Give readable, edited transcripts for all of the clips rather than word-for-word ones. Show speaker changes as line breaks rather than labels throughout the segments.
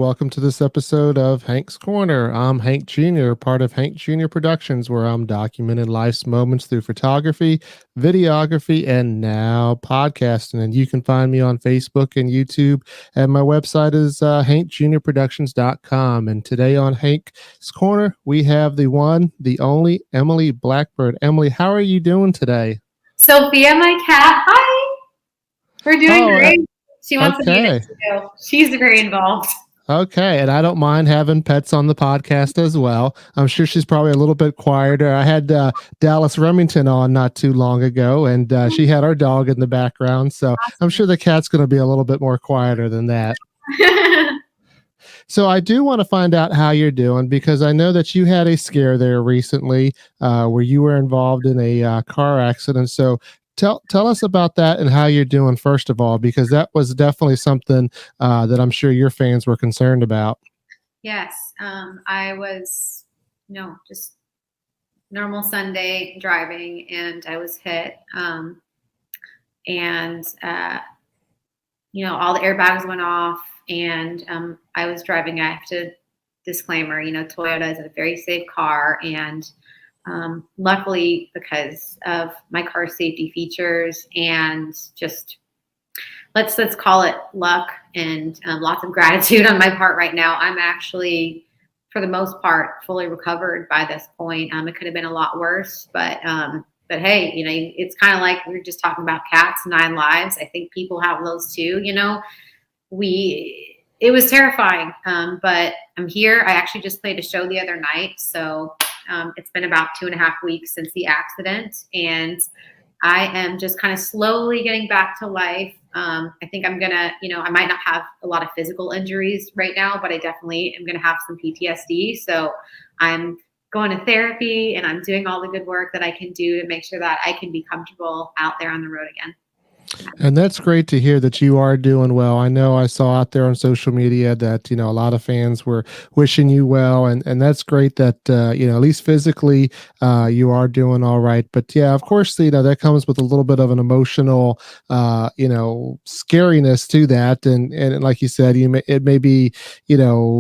welcome to this episode of Hank's Corner. I'm Hank Jr., part of Hank Jr. Productions, where I'm documenting life's moments through photography, videography, and now podcasting. And you can find me on Facebook and YouTube. And my website is hankjrproductions.com. And today on Hank's Corner, we have the one, the only Emily Blackbird. Emily, how are you doing today?
Sophia, my cat. Hi. We're doing great. She wants to meet us too. She's very involved.
Okay, and I don't mind having pets on the podcast as well. I'm sure she's probably a little bit quieter. I had Dallas Remington on not too long ago, and she had our dog in the background, so awesome. I'm sure the cat's going to be a little bit more quieter than that. So I do want to find out how you're doing, because I know that you had a scare there recently where you were involved in a car accident. So tell us about that and how you're doing, first of all, because that was definitely something that I'm sure your fans were concerned about.
Yes. I was, just normal Sunday driving, and I was hit. All the airbags went off, and I was driving. I have to disclaimer, Toyota is a very safe car, and luckily, because of my car safety features and just let's call it luck and lots of gratitude on my part right now, I'm actually, for the most part, fully recovered by this point. It could have been a lot worse, but hey, it's kind of like we were just talking about cats, 9 lives. I think people have those too. It was terrifying, but I'm here. I actually just played a show the other night, so it's been about 2.5 weeks since the accident, and I am just kind of slowly getting back to life. I think I'm gonna, I might not have a lot of physical injuries right now, but I definitely am gonna have some PTSD. So I'm going to therapy, and I'm doing all the good work that I can do to make sure that I can be comfortable out there on the road again.
And that's great to hear that you are doing well. I know I saw out there on social media that, a lot of fans were wishing you well. And that's great that, at least physically, you are doing all right. But yeah, of course, that comes with a little bit of an emotional, scariness to that. And like you said, it may be,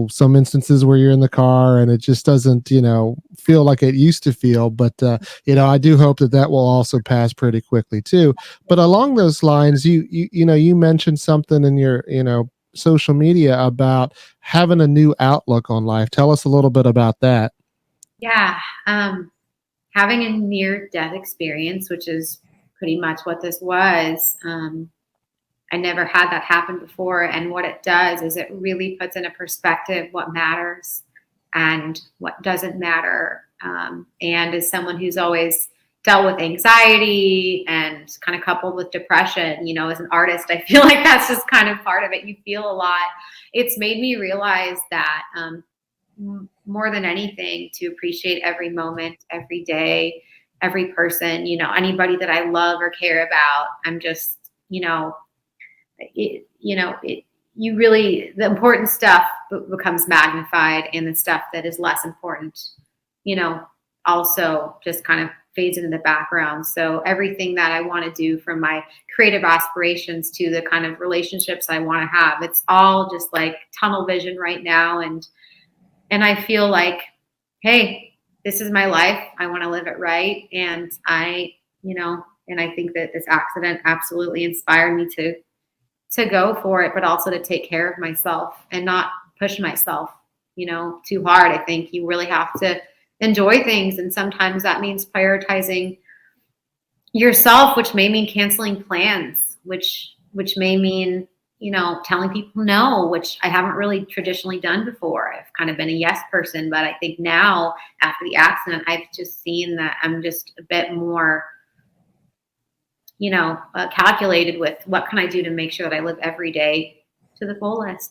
some instances where you're in the car and it just doesn't, feel like it used to feel. But, I do hope that will also pass pretty quickly too. But along those lines, you mentioned something in your social media about having a new outlook on life. Tell us a little bit about that.
Yeah, having a near-death experience, which is pretty much what this was. I never had that happen before, and what it does is it really puts into perspective what matters and what doesn't matter. And as someone who's always dealt with anxiety and kind of coupled with depression, as an artist, I feel like that's just kind of part of it. You feel a lot. It's made me realize that more than anything, to appreciate every moment, every day, every person, anybody that I love or care about. I'm just, the important stuff becomes magnified, and the stuff that is less important, also just kind of fades into the background. So everything that I want to do, from my creative aspirations to the kind of relationships I want to have, it's all just like tunnel vision right now. And I feel like, hey, this is my life. I want to live it right. And I think that this accident absolutely inspired me to go for it, but also to take care of myself and not push myself, too hard. I think you really have to enjoy things. And sometimes that means prioritizing yourself, which may mean canceling plans, which may mean, telling people no, which I haven't really traditionally done before. I've kind of been a yes person, but I think now after the accident, I've just seen that I'm just a bit more, calculated with what can I do to make sure that I live every day to the fullest,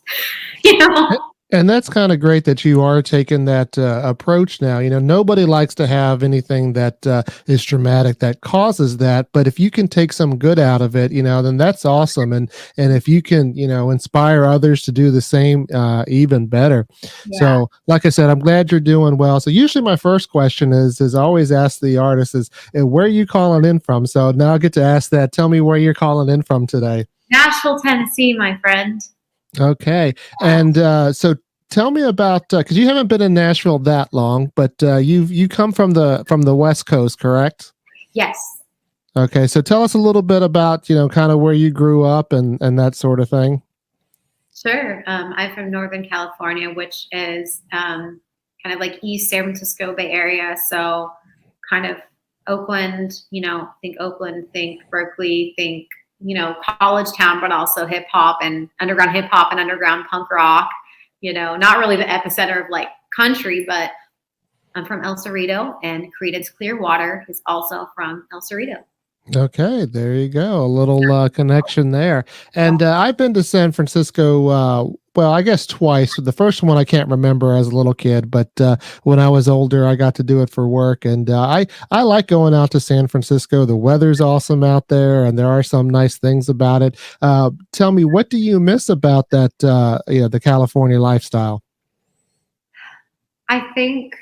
And that's kind of great that you are taking that approach now. Nobody likes to have anything that is dramatic that causes that. But if you can take some good out of it, then that's awesome. And if you can, inspire others to do the same, even better. Yeah. So, like I said, I'm glad you're doing well. So usually my first question is I always ask the artist is, where are you calling in from? So now I get to ask that. Tell me where you're calling in from today.
Nashville, Tennessee, my friend.
Okay. And so tell me about because you haven't been in Nashville that long, but you come from the West Coast, correct?
Yes.
Okay. So tell us a little bit about kind of where you grew up and that sort of thing.
Sure. I'm from Northern California, which is kind of like East San Francisco Bay Area. So kind of Oakland, think Oakland, think Berkeley, think, college town, but also hip hop and underground punk rock, not really the epicenter of like country, but I'm from El Cerrito, and Creedence Clearwater is also from El Cerrito.
Okay, there you go. A little connection there. And I've been to San Francisco, well, I guess twice. The first one I can't remember as a little kid, but when I was older, I got to do it for work. And I like going out to San Francisco. The weather's awesome out there, and there are some nice things about it. Tell me, what do you miss about that, the California lifestyle?
I think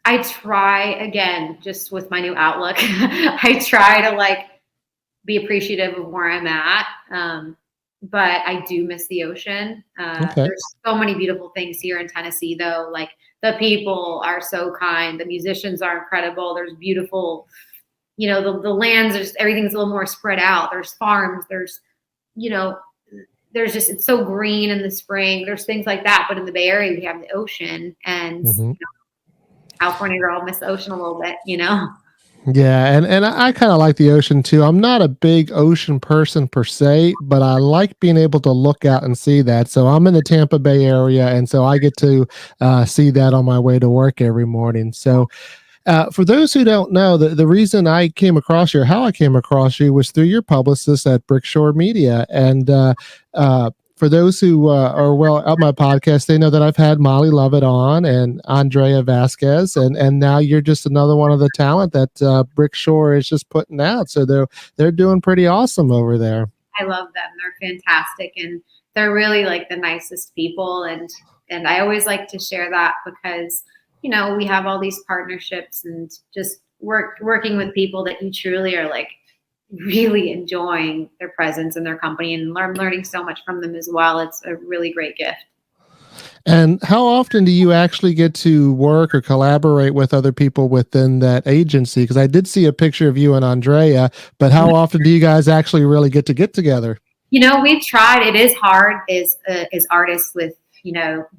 I try again, just with my new outlook. I try to like be appreciative of where I'm at. But I do miss the ocean.
Okay.
There's so many beautiful things here in Tennessee, though. Like the people are so kind, the musicians are incredible. There's beautiful, the lands. There's everything's a little more spread out. There's farms. You know, there's just it's so green in the spring. There's things like that. But in the Bay Area, we have the ocean, and
Hmm.
California girl miss the ocean a little bit.
Yeah, and I kind of like the ocean too. I'm not a big ocean person per se, but I like being able to look out and see that. So I'm in the Tampa Bay area, and so I get to see that on my way to work every morning. So for those who don't know, the reason I came across you, or how I came across you, was through your publicist at Brickshore Media. And for those who are well at my podcast, they know that I've had Molly Lovette on and Andrea Vasquez, and now you're just another one of the talent that Brickshore is just putting out. So they're doing pretty awesome over there.
I love them. They're fantastic, and they're really like the nicest people. And I always like to share that because we have all these partnerships and just working with people that you truly are like really enjoying their presence and their company, and learning so much from them as well. It's a really great gift.
And how often do you actually get to work or collaborate with other people within that agency? Because I did see a picture of you and Andrea, but how often do you guys actually really get together?
We've tried. It is hard as artists with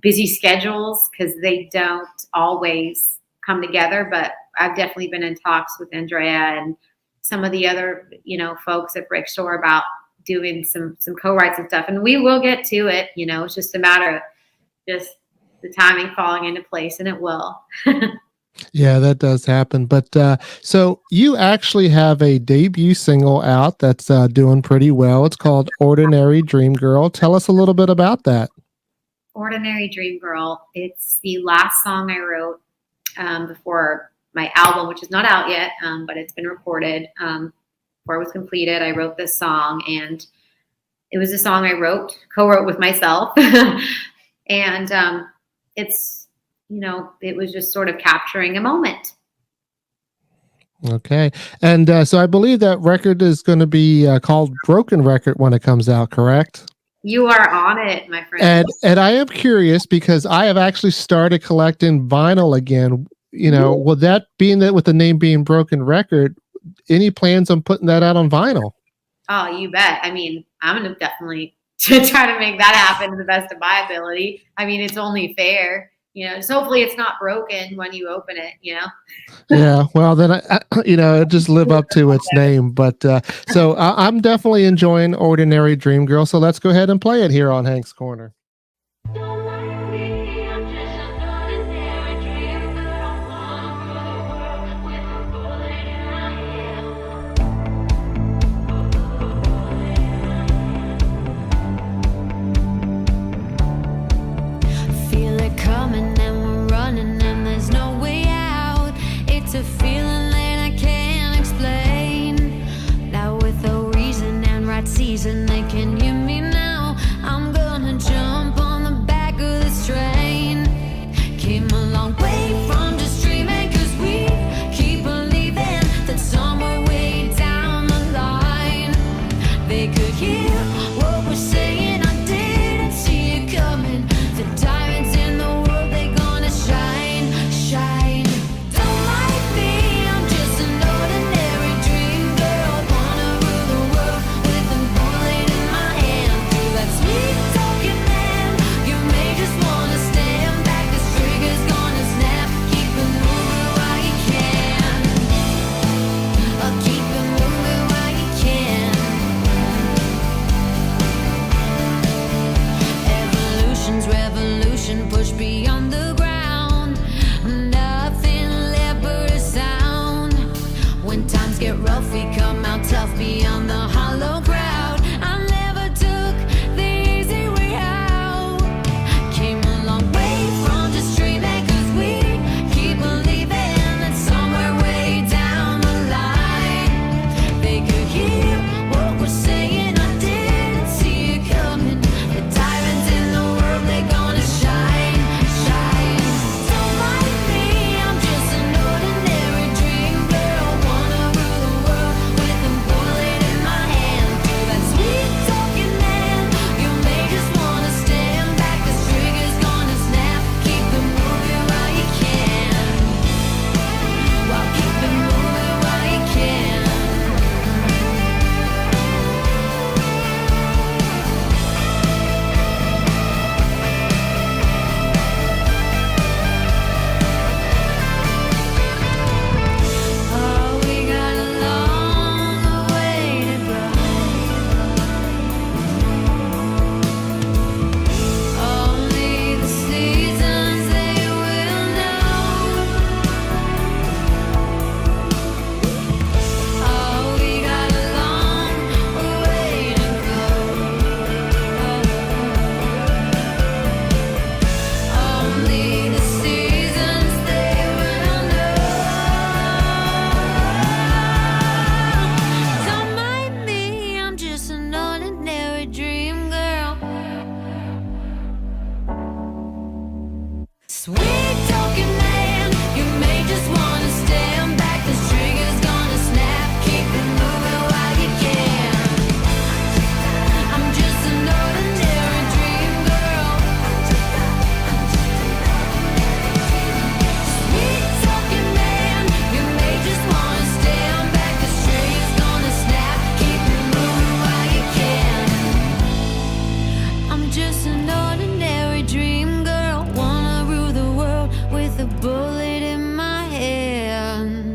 busy schedules because they don't always come together. But I've definitely been in talks with Andrea and some of the other folks at Brickshore about doing some co-writes and stuff, and we will get to it. It's just a matter of just the timing falling into place, and it will.
Yeah, that does happen. But so you actually have a debut single out that's doing pretty well. It's called Ordinary Dream Girl. Tell us a little bit about that.
Ordinary Dream Girl. It's the last song I wrote before my album, which is not out yet, but it's been recorded. Before it was completed, I wrote this song, and it was a song I co-wrote with myself. And it was just sort of capturing a moment.
Okay. And so I believe that record is going to be called Broken Record when it comes out, correct?
You are on it, my friend.
And I am curious because I have actually started collecting vinyl again. Will that being that with the name being Broken Record, any plans on putting that out on vinyl?
Oh, you bet. I mean, I'm going to definitely try to make that happen to the best of my ability. I mean, it's only fair, just hopefully it's not broken when you open it,
Yeah, well, then it just live up to its name. But so I'm definitely enjoying Ordinary Dream Girl. So let's go ahead and play it here on Hank's Corner.
It's a feeling that I can't explain. Now with a reason and right season, they can hear me now. I'm gonna jump. Only the seasons stay when I know. Don't mind me, I'm just an ordinary dream girl. Sweet talking man, you may just wanna stand back. This trigger's gonna snap, keep it moving while you can. I'm just an ordinary dream girl. Sweet talking man, you may just wanna stand back. This trigger's gonna snap, keep it moving while you can. I'm just an ordinary dream girl, wanna rule the world with a bullet in my hand.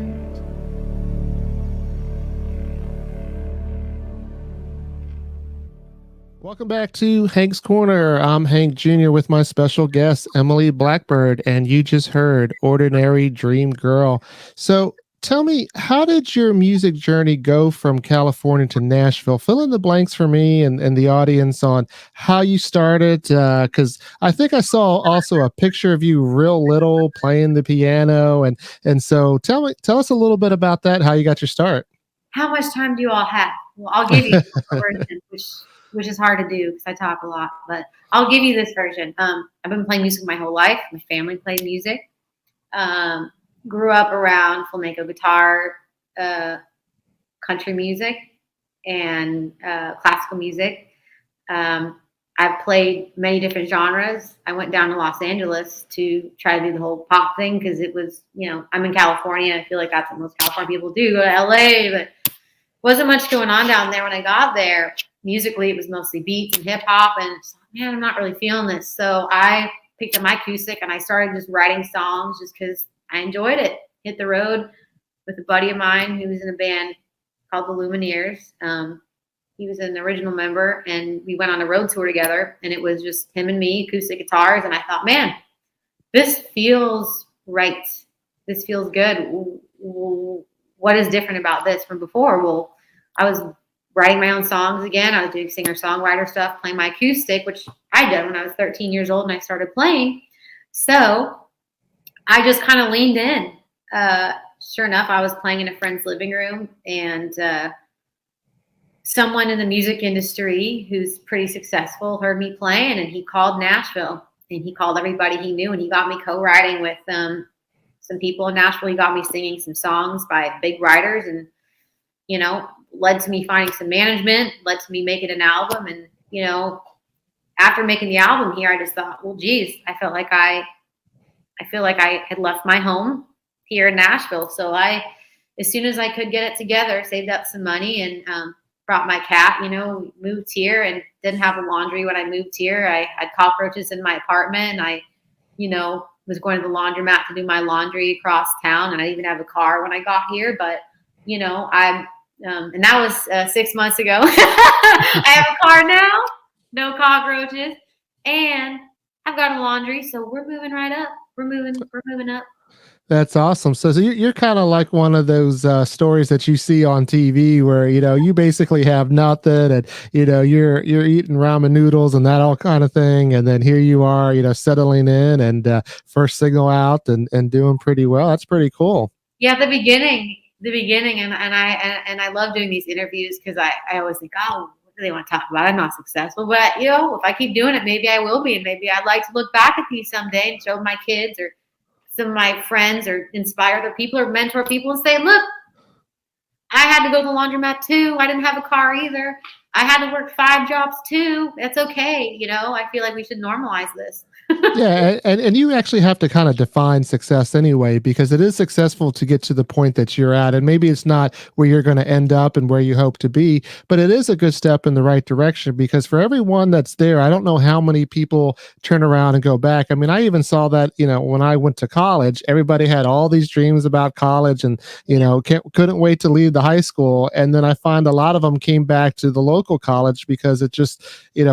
Welcome back to Hank's Corner. I'm Hank Jr. with my special guest, Emily Blackbird, and you just heard Ordinary Dream Girl. So tell me, how did your music journey go from California to Nashville? Fill in the blanks for me and the audience on how you started, because I think I saw also a picture of you real little playing the piano. And so tell us a little bit about that, how you got your start.
How much time do you all have? Well, I'll give you this version, which is hard to do because I talk a lot, but I'll give you this version. I've been playing music my whole life. My family played music. Grew up around flamenco guitar, country music, and classical music. I've played many different genres. I went down to Los Angeles to try to do the whole pop thing because it was, I'm in California. I feel like that's what most California people do, go to LA, but wasn't much going on down there when I got there. Musically, it was mostly beats and hip hop, and man, I'm not really feeling this. So I picked up my acoustic and I started just writing songs just because I enjoyed it. Hit the road with a buddy of mine who was in a band called the Lumineers. He was an original member, and we went on a road tour together, and it was just him and me, acoustic guitars. And I thought, man, this feels right. This feels good. What is different about this from before? Well, I was writing my own songs again. I was doing singer-songwriter stuff, playing my acoustic, which I did when I was 13 years old and I started playing. So I just kind of leaned in. Sure enough, I was playing in a friend's living room, and someone in the music industry who's pretty successful heard me playing, and he called Nashville, and he called everybody he knew, and he got me co-writing with some people in Nashville. He got me singing some songs by big writers, and led to me finding some management, led to me making an album. And after making the album here, I just thought, well, geez, I feel like I had left my home here in Nashville. So as soon as I could get it together, saved up some money and brought my cat, moved here, and didn't have a laundry when I moved here. I had cockroaches in my apartment. I, was going to the laundromat to do my laundry across town, and I didn't even have a car when I got here. But, and that was 6 months ago. I have a car now, no cockroaches, and I've got a laundry. So we're moving right up. We're moving up.
That's awesome. So you're kind of like one of those stories that you see on TV where, you basically have nothing, and, you're eating ramen noodles and that all kind of thing. And then here you are, settling in and first single out and doing pretty well. That's pretty cool.
Yeah. The beginning. And I love doing these interviews because I always think, oh, what do they want to talk about? I'm not successful, but if I keep doing it, maybe I will be. And maybe I'd like to look back at these someday and show my kids or some of my friends or inspire other people or mentor people and say, look, I had to go to the laundromat too. I didn't have a car either. I had to work 5 jobs too. That's okay. I feel like we should normalize this.
Yeah, and you actually have to kind of define success anyway, because it is successful to get to the point that you're at, and maybe it's not where you're going to end up and where you hope to be, but it is a good step in the right direction, because for everyone that's there, I don't know how many people turn around and go back. I mean, I even saw that, when I went to college, everybody had all these dreams about college and, couldn't wait to leave the high school. And then I find a lot of them came back to the local college because it just,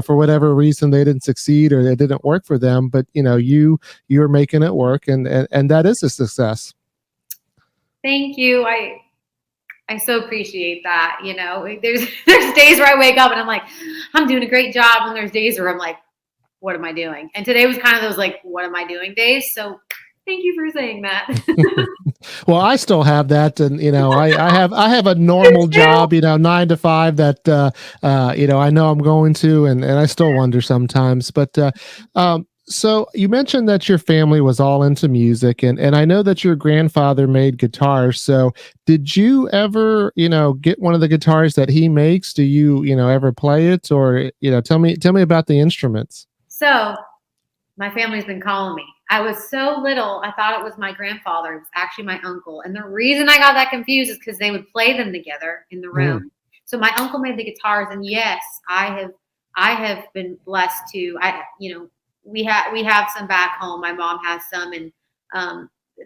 for whatever reason, they didn't succeed or it didn't work for them. But you're making it work, and that is a success.
Thank you. I so appreciate that. There's days where I wake up and I'm like, I'm doing a great job, and there's days where I'm like, what am I doing? And today was kind of those like, what am I doing days. So thank you for saying that.
Well, I still have that, and I have a normal job, 9 to 5 that I know I'm going to, and I still wonder sometimes. But so you mentioned that your family was all into music, and I know that your grandfather made guitars. So did you ever, get one of the guitars that he makes? Do you, ever play it, or tell me about the instruments?
So my family's been calling me. I was so little, I thought it was my grandfather. It was actually my uncle. And the reason I got that confused is because they would play them together in the
Mm.
room. So my uncle made the guitars, and yes, I have been blessed to. We have some back home. My mom has some, and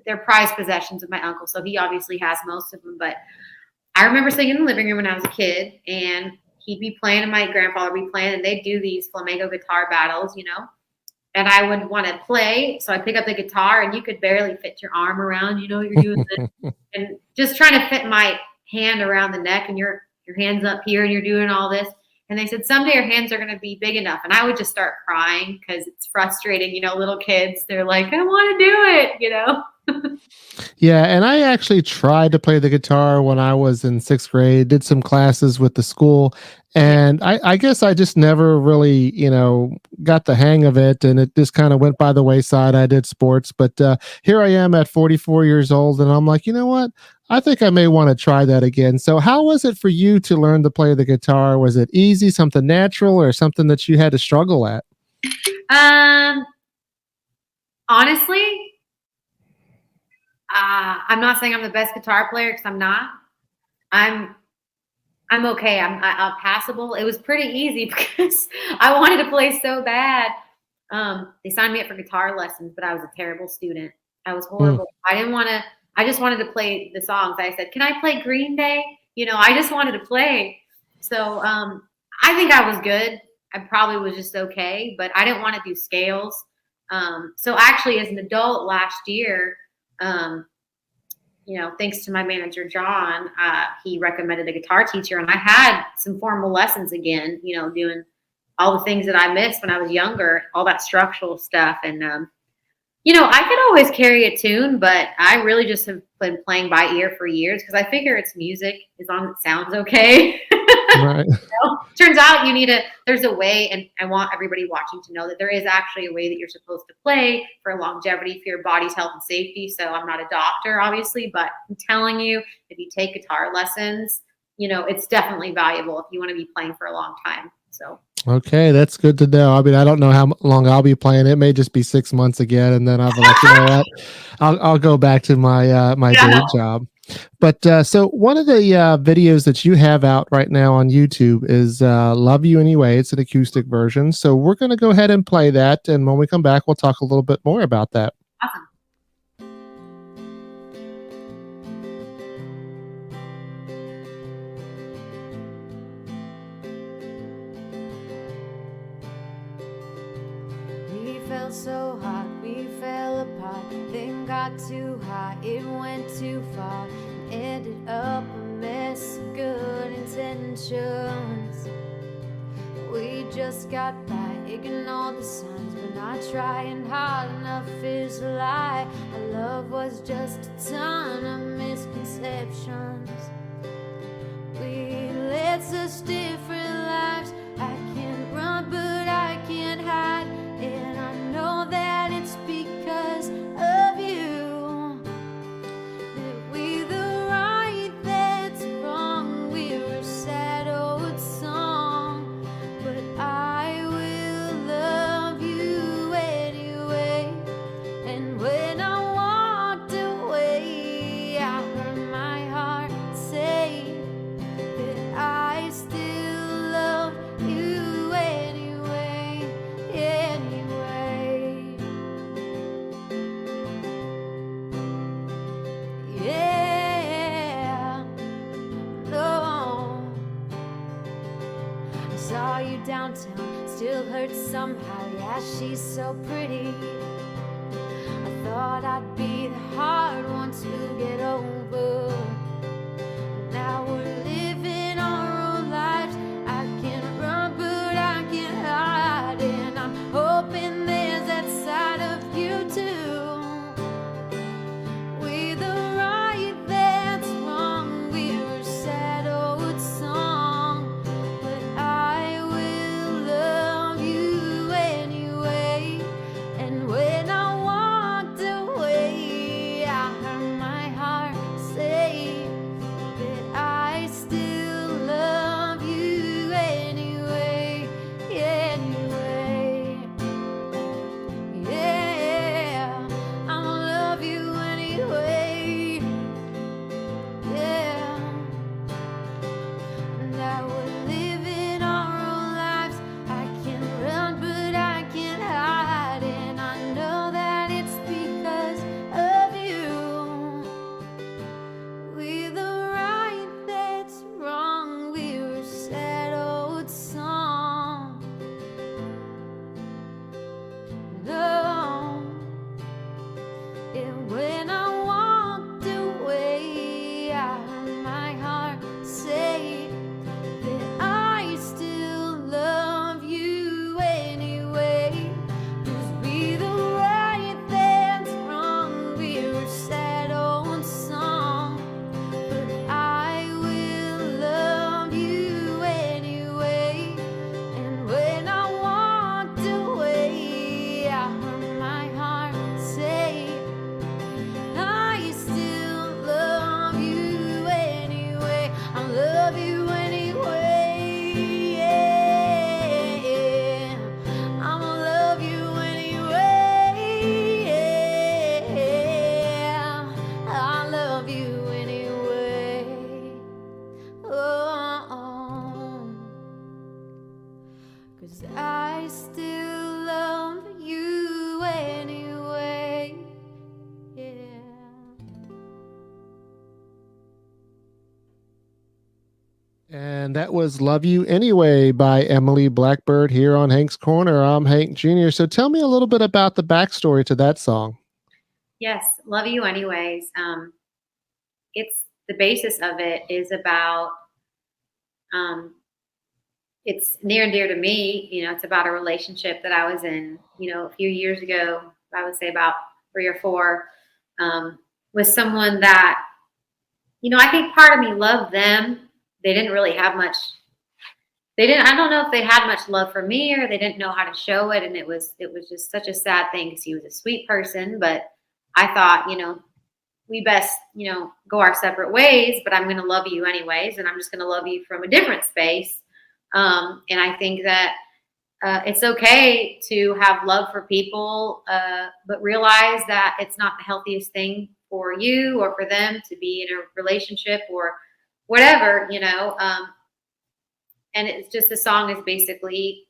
they're prized possessions of my uncle. So he obviously has most of them. But I remember sitting in the living room when I was a kid, and he'd be playing, and my grandfather would be playing, and they'd do these flamenco guitar battles. And I would want to play. So I pick up the guitar, and you could barely fit your arm around, you're doing this, and just trying to fit my hand around the neck, and your hand's up here, and you're doing all this. And they said, someday your hands are going to be big enough. And I would just start crying because it's frustrating. Little kids, they're like, I want to do it.
Yeah, and I actually tried to play the guitar when I was in 6th grade, did some classes with the school, and I guess I just never really, got the hang of it, and it just kind of went by the wayside. I did sports, but here I am at 44 years old, and I'm like, you know what? I think I may want to try that again. So, how was it for you to learn to play the guitar? Was it easy, something natural, or something that you had to struggle at?
Honestly, I'm not saying I'm the best guitar player because I'm not. I'm okay. I'm passable. It was pretty easy because I wanted to play so bad. They signed me up for guitar lessons, but I was a terrible student. I was horrible. I didn't want to. I just wanted to play the songs. I said, "Can I play Green Day?" I just wanted to play. So I think I was good. I probably was just okay, but I didn't want to do scales. So actually, as an adult last year. Thanks to my manager, John, he recommended a guitar teacher, and I had some formal lessons again, doing all the things that I missed when I was younger, all that structural stuff. And, I could always carry a tune, but I really just have been playing by ear for years because I figure it's music as long as it sounds okay.
Right.
Turns out there's a way, and I want everybody watching to know that there is actually a way that you're supposed to play for longevity, for your body's health and safety. So I'm not a doctor, obviously, but I'm telling you, if you take guitar lessons, it's definitely valuable if you want to be playing for a long time. So.
Okay, that's good to know. I mean, I don't know how long I'll be playing. It may just be 6 months again, and then I'll be like, you know what? I'll go back to my day job. But so one of the videos that you have out right now on YouTube is "Love You Anyway." It's an acoustic version. So we're going to go ahead and play that, and when we come back, we'll talk a little bit more about that.
Awesome.
We felt so hot, we fell apart, then got too high, it went too far, and ended up a mess of good intentions. We just got by, ignored the signs, but not trying hard enough is a lie. Our love was just a ton of misconceptions. We led such different lives. I can't run, but I can't hide. And I know that it's because of you that we the right that's wrong. We're a sad old song, but I will love you anyway. And when I walked away, I heard my heart say that I still love you anyway, anyway. Yeah, no. I saw you downtown, still hurts somehow. Yeah, she's so pretty. I thought I'd be the hard one to get over. Now we're living our own lives. I can't run, but I can't hide. And I'm hoping And when I walked away, I heard my heart say that I still love you anyway. 'Cause we the right that's wrong, we're a sad old song. But I will love you anyway. And when I walked away, I heard my heart say I still love you anyway. I love you anyway. Yeah. I'ma love you anyway. Yeah. I love you anyway. Oh, 'cause I still love you anyway. Yeah.
And that was Love You Anyway by Emily Blackbird here on Hank's Corner. I'm Hank Jr. So tell me a little bit about the backstory to that song.
Yes, love you anyways. It's the basis of it is about um, it's near and dear to me. It's about a relationship that I was in, a few years ago. I would say about 3 or 4, with someone that, I think part of me loved them. They didn't really have much. I don't know if they had much love for me or they didn't know how to show it. And it was just such a sad thing because he was a sweet person. But I thought, we best, go our separate ways, but I'm going to love you anyways. And I'm just going to love you from a different space. And I think that it's okay to have love for people, but realize that it's not the healthiest thing for you or for them to be in a relationship or whatever, and it's just the song is basically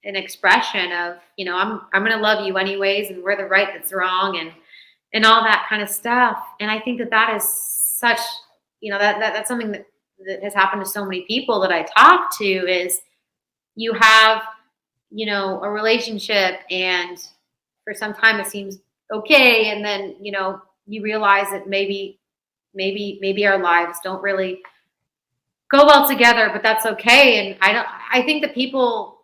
an expression of, I'm going to love you anyways, and we're the right that's wrong, and all that kind of stuff. And I think that is such, that's something that has happened to so many people that I talk to is you have, a relationship and for some time it seems okay. And then, you realize that maybe our lives don't really go well together, but that's okay. And I think that people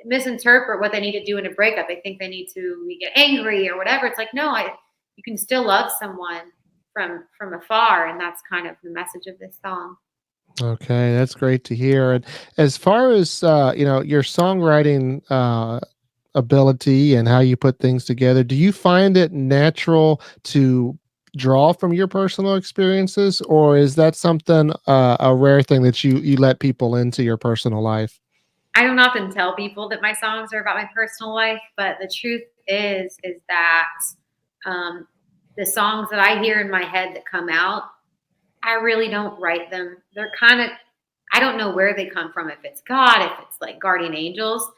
misinterpret what they need to do in a breakup. They think they need to get angry or whatever. It's like, no, you can still love someone from afar. And that's kind of the message of this song.
Okay, that's great to hear. And as far as your songwriting ability and how you put things together, do you find it natural to draw from your personal experiences, or is that something a rare thing that you let people into your personal life?
I don't often tell people that my songs are about my personal life, but the truth is that the songs that I hear in my head that come out, I really don't write them. They're kind of, I don't know where they come from, if it's God, if it's like guardian angels,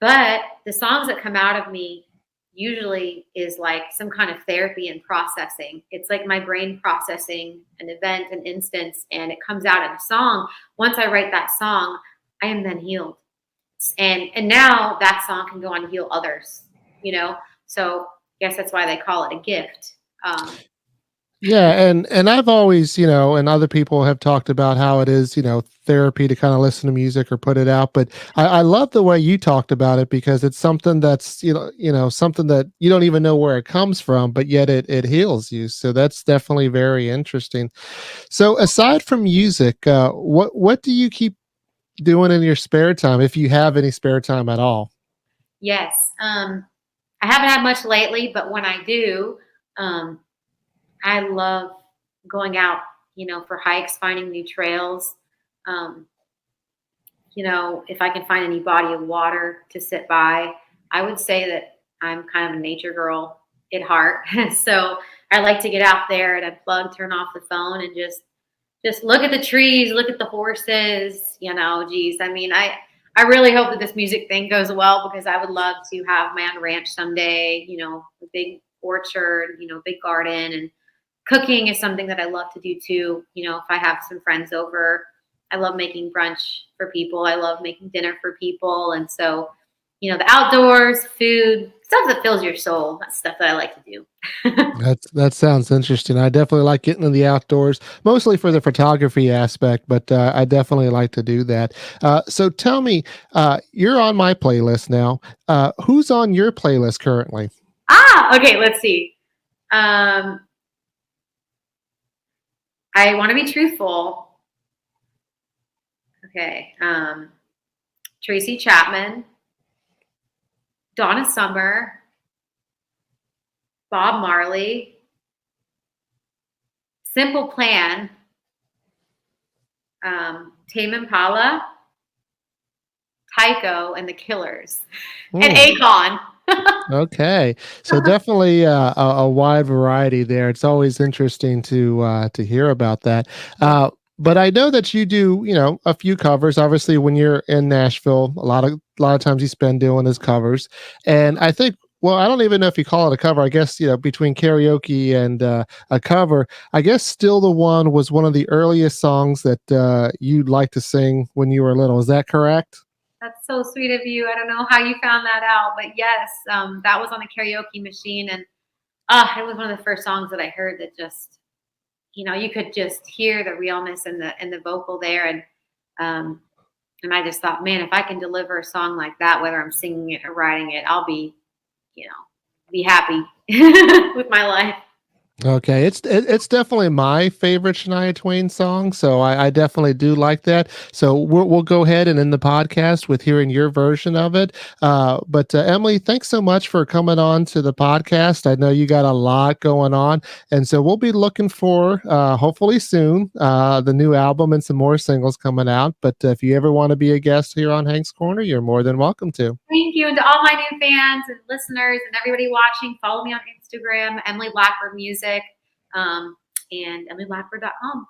but the songs that come out of me usually is like some kind of therapy and processing. It's like my brain processing an event, an instance, and it comes out in a song. Once I write that song, I am then healed. And now that song can go on to heal others, So I guess that's why they call it a gift.
Yeah, and I've always, and other people have talked about how it is, therapy to kind of listen to music or put it out. But I love the way you talked about it because it's something that's, something that you don't even know where it comes from, but yet it heals you. So that's definitely very interesting. So aside from music, what do you keep doing in your spare time, if you have any spare time at all?
Yes. I haven't had much lately, but when I do, um, I love going out, for hikes, finding new trails. Um, if I can find any body of water to sit by, I would say that I'm kind of a nature girl at heart. So I like to get out there and unplug, turn off the phone, and just look at the trees, look at the horses. Geez, I mean, I really hope that this music thing goes well because I would love to have my own ranch someday. A big orchard, big garden, and cooking is something that I love to do too. If I have some friends over, I love making brunch for people. I love making dinner for people. And so the outdoors, food, stuff that fills your soul. That's stuff that I like to do.
That sounds interesting. I definitely like getting in the outdoors, mostly for the photography aspect, but I definitely like to do that. So tell me, you're on my playlist now. Who's on your playlist currently?
Okay, let's see. I want to be truthful. Okay. Tracy Chapman, Donna Summer, Bob Marley, Simple Plan, Tame Impala, Tycho, and the Killers, and
Hmm.
Akon.
Okay, so definitely a wide variety there. It's always interesting to hear about that. But I know that you do, a few covers. Obviously, when you're in Nashville, a lot of times you spend doing his covers, and I think. Well, I don't even know if you call it a cover. I guess between karaoke and a cover, I guess "Still the One" was one of the earliest songs that you'd like to sing when you were little. Is that correct?
That's so sweet of you. I don't know how you found that out, but yes, that was on the karaoke machine, and it was one of the first songs that I heard that just, you could just hear the realness in the vocal there, um, and I just thought, man, if I can deliver a song like that, whether I'm singing it or writing it, I'll you know, be happy with my life.
Okay, it's definitely my favorite Shania Twain song, so I definitely do like that. So we'll go ahead and end the podcast with hearing your version of it. But Emily, thanks so much for coming on to the podcast. I know you got a lot going on, and so we'll be looking for hopefully soon the new album and some more singles coming out. But if you ever want to be a guest here on Hank's Corner, you're more than welcome to.
Thank you. And to all my new fans and listeners and everybody watching, follow me on Instagram, Emily Blackbird Music, and EmilyBlackbird.com.